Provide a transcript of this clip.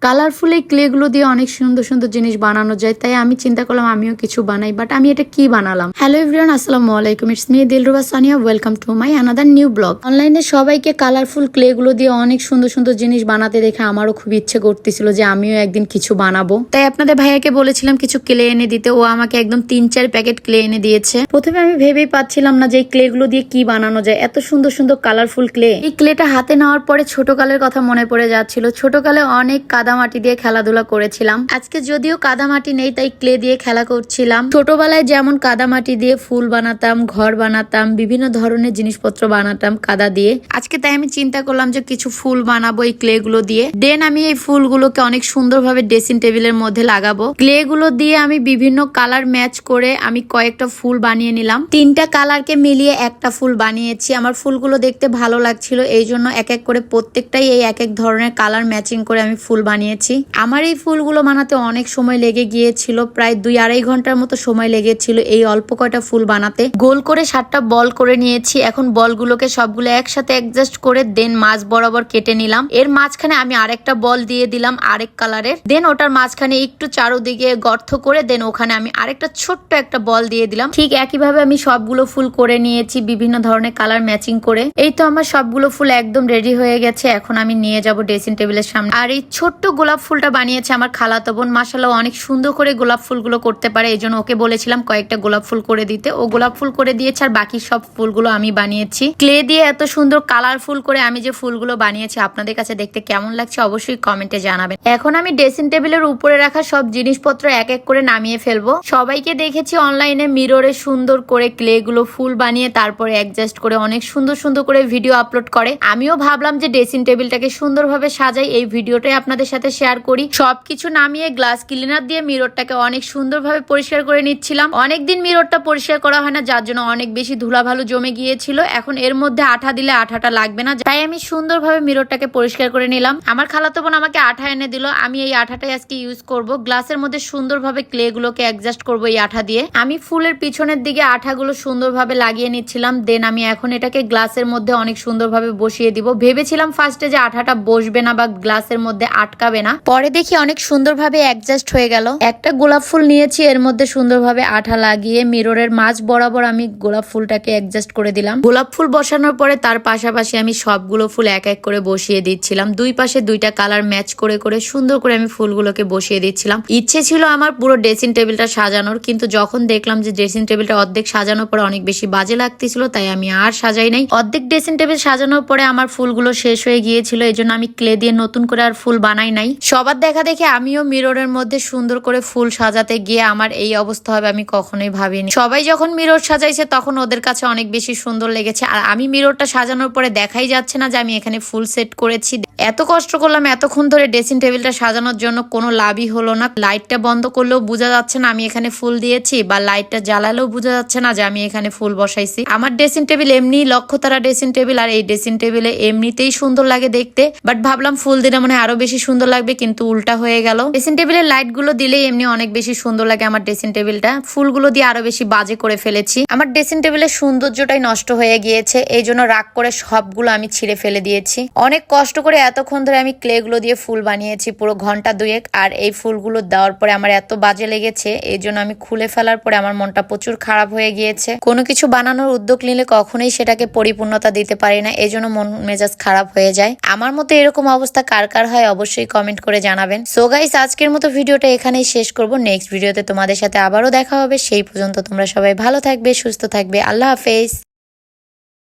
Colourful এই clay গুলো দিয়ে অনেক সুন্দর সুন্দর জিনিস বানানো যায়, তাই আমি চিন্তা করলাম আমিও কিছু বানাই। বাট আমি এটা কি বানালাম? হ্যালো এভরিওয়ান, আসসালামু আলাইকুম, it's me Dilruba Sania, welcome to my another new blog. অনলাইনে সবাইকে কালারফুল ক্লে গুলো দিয়ে অনেক সুন্দর সুন্দর জিনিস বানাতে দেখে আমারও খুব ইচ্ছে করতেছিল যে আমিও একদিন কিছু বানাবো। তাই আপনাদের ভাইয়াকে বলেছিলাম কিছু ক্লে এনে দিতে। ও আমাকে একদম 3-4 প্যাকেট ক্লে এনে দিয়েছে। প্রথমে আমি ভেবেই পাচ্ছিলাম না যে এই ক্লে গুলো দিয়ে কি বানানো যায়, এত সুন্দর সুন্দর কালারফুল ক্লে। এই ক্লেটা হাতে নেওয়ার পরে ছোটকালের কথা মনে পড়ে যাচ্ছিল। ছোটকালে অনেক কাদামাটি দিয়ে খেলাধুলা করেছিলাম। আজকে যদিও কাদামাটি নেই, তাই ক্লে দিয়ে খেলা করছিলাম। ছোটবেলায় যেমন কাদামাটি দিয়ে ফুল বানাতাম, ঘর বানাতাম, বিভিন্ন ধরনের জিনিসপত্র বানাতাম কাদা দিয়ে। আজকে তাই আমি চিন্তা করলাম যে কিছু ফুল বানাবো এই ক্লে গুলো দিয়ে। দেন আমি এই ফুলগুলোকে অনেক সুন্দরভাবে ড্রেসিং টেবিলের মধ্যে লাগাবো। ক্লে গুলো দিয়ে আমি বিভিন্ন কালার ম্যাচ করে আমি কয়েকটা ফুল বানিয়ে নিলাম। 3টা কালারকে মিলিয়ে একটা ফুল বানিয়েছি। আমার ফুলগুলো দেখতে ভালো লাগছিল, এই জন্য এক এক করে প্রত্যেকটাই এই এক এক ধরনের কালার ম্যাচিং করে আমি ফুল বানিয়েছি। আমার এই ফুলগুলো বানাতে অনেক সময় লেগে গিয়েছিল, প্রায় 2-2.5 ঘন্টার মতো সময় লেগেছিল এই অল্প কয়টা ফুল বানাতে। গোল করে 7টা বল করে নিয়েছি। এখন বলগুলোকে সবগুলো একসাথে অ্যাডজাস্ট করে দেন মাঝ বরাবর কেটে নিলাম। এর মাঝখানে আমি আরেকটা বল দিয়ে দিলাম আরেক কালারের। দেন ওটার মাঝখানে একটু চারোদিকে গর্ত করে দেন ওখানে আমি আরেকটা ছোট্ট একটা বল দিয়ে দিলাম। ঠিক একইভাবে আমি সবগুলো ফুল করে নিয়েছি বিভিন্ন ধরনের কালার ম্যাচিং করে। এই তো আমার সবগুলো ফুল একদম রেডি হয়ে গেছে। এখন আমি নিয়ে যাব ড্রেসিং টেবিলের সামনে। আর এই ছোট্ট গোলাপ ফুলটা বানিয়েছে আমার খালাতো বোন। মাশাআল্লাহ অনেক সুন্দর করে গোলাপ ফুলগুলো করতে পারে, এই জন্য ওকে বলেছিলাম কয়েকটা গোলাপ ফুল করে দিতে। ও গোলাপ ফুল করে দিয়েছে আর বাকি সব ফুলগুলো আমি বানিয়েছি। ক্লে দিয়ে এত সুন্দর কালারফুল করে আমি যে ফুলগুলো বানিয়েছি আপনাদের কাছে দেখতে কেমন লাগছে অবশ্যই কমেন্টে জানাবেন। এখন আমি ড্রেসিং টেবিলের উপরে রাখা সব জিনিসপত্র এক এক করে নামিয়ে ফেলবো। সবাইকে দেখেছি অনলাইনে মিররে সুন্দর করে ক্লে গুলো ফুল বানিয়ে তারপরে অ্যাডজাস্ট করে অনেক সুন্দর সুন্দর করে ভিডিও আপলোড করে। আমিও ভাবলাম যে ড্রেসিং টেবিলটাকে সুন্দরভাবে সাজাই, এই ভিডিওটাই আপনাদের সাথে শেয়ার করি। সবকিছু নামিয়ে গ্লাস ক্লিনার দিয়ে মিররটাকে অনেক সুন্দরভাবে পরিষ্কার করে নিচ্ছিলাম। অনেকদিন মিররটা পরিষ্কার করা হয় না, যার জন্য অনেক বেশি ধুলাবালু জমে গিয়েছিল। এখন এর মধ্যে আঠা দিলে আঠাটা লাগবে না, তাই আমি সুন্দরভাবে মিররটাকে পরিষ্কার করে নিলাম। আমার খালাতো বোন আমাকে আঠা এনে দিল, আমি এই আঠাটাই আজকে ইউজ করব। গ্লাসের মধ্যে সুন্দরভাবে ক্লে গুলোকে অ্যাডজাস্ট করবো এই আঠা দিয়ে। আমি ফুলের পিছনের দিকে আঠাগুলো সুন্দরভাবে লাগিয়ে নিচ্ছিলাম। দেন আমি এখন এটাকে গ্লাসের মধ্যে অনেক সুন্দরভাবে বসিয়ে দিব। ভেবেছিলাম ফার্স্টে যে আঠাটা বসবে না বা গ্লাসের মধ্যে আটকাবে না, পরে দেখি অনেক সুন্দরভাবে অ্যাডজাস্ট হয়ে গেল। একটা গোলাপ ফুল নিয়েছি, এর মধ্যে সুন্দরভাবে আঠা লাগিয়ে মিররের মাঝ বরাবর আমি গোলাপ ফুলটাকে অ্যাডজাস্ট করে দিলাম। গোলাপ ফুল বসানোর পরে তার পাশাপাশি আমি সবগুলো ফুল এক এক করে বসিয়ে দিচ্ছিলাম। দুই পাশে 2টা কালার ম্যাচ করে করে সুন্দর করে আমি ফুলগুলোকে বসিয়ে দিচ্ছিলাম। ইচ্ছে ছিল আমার পুরো ড্রেসিং টেবিলটা সাজানোর, কিন্তু যখন দেখলাম যে ড্রেসিং টেবিলটা অর্ধেক সাজানোর পরে অনেক বেশি বাজে লাগতেছিল, তাই আমি আর সাজাই নাই। অর্ধেক ড্রেসিং টেবিল সাজানোর পরে আমার ফুলগুলো শেষ হয়ে গিয়েছিল, এই জন্য আমি ক্লে দিয়ে নতুন করে আর ফুল বানাই নাই। সবার দেখা দেখে আমিও মিররের মধ্যে সুন্দর করে ফুল সাজাতে গিয়ে আমার এই অবস্থা হবে আমি কখনোই ভাবিনি। সবাই যখন মিরর সাজাইছে তখন ওদের কাছে অনেক বেশি সুন্দর লেগেছে, আর আমি মিররটা সাজানোর পরে দেখাই যাচ্ছে না যে আমি এখানে ফুল সেট করেছি। এত কষ্ট করলাম এতক্ষণ ধরে ড্রেসিং টেবিলটা সাজানোর জন্য, কোনো লাভই হলো না। লাইটটা বন্ধ করলেও বোঝা যাচ্ছে না আমি এখানে ফুল দিয়েছি, বা লাইটটা জ্বালালেও বোঝা যাচ্ছে না যে আমি এখানে ফুল বসাইছি। আমার ড্রেসিং টেবিল এমনি লক্ষ্যতারা ড্রেসিং টেবিল, আর এই ড্রেসিং টেবিলে এমনিতেই সুন্দর লাগে দেখতে, বাট ভাবলাম ফুল দিলে মনে হয় আরো বেশি সুন্দর লাগবে, কিন্তু উল্টা হয়ে গেল। ড্রেসিং টেবিলের লাইট গুলো দিলেই এমনি অনেক বেশি সুন্দর লাগে আমার ড্রেসিং টেবিলটা, ফুলগুলো দিয়ে আরো বেশি বাজে করে ফেলেছি। আমার ড্রেসিং টেবিলের সৌন্দর্যটাই নষ্ট হয়ে গিয়েছে, এই জন্য রাগ করে সবগুলো আমি ছিঁড়ে ফেলে দিয়েছি। অনেক কষ্ট করে এতক্ষণ ধরে আমি ক্লে গুলো দিয়ে ফুল বানিয়েছি পুরো ঘন্টা 2-1, আর এই ফুলগুলো দেওয়ার পরে আমার এত বাজে লেগেছে, এই জন্য আমি খুলে ফেলার পরে আমার মনটা প্রচুর খারাপ হয়ে গিয়েছে। কোনো কিছু বানানোর উদ্যোগ নিলে কখনোই সেটাকে পরিপূর্ণতা দিতে পারি না, এই জন্য মন মেজাজ খারাপ হয়ে যায়। আমার মতো এরকম অবস্থা কার কার হয় অবশ্যই কমেন্ট করে জানাবেন। সো গাইস, আজকের মতো ভিডিওটা এখানেই শেষ করব। নেক্সট ভিডিওতে তোমাদের সাথে আবারও দেখা হবে। সেই পর্যন্ত তোমরা সবাই ভালো থাকবে, সুস্থ থাকবে। আল্লাহ হাফেজ।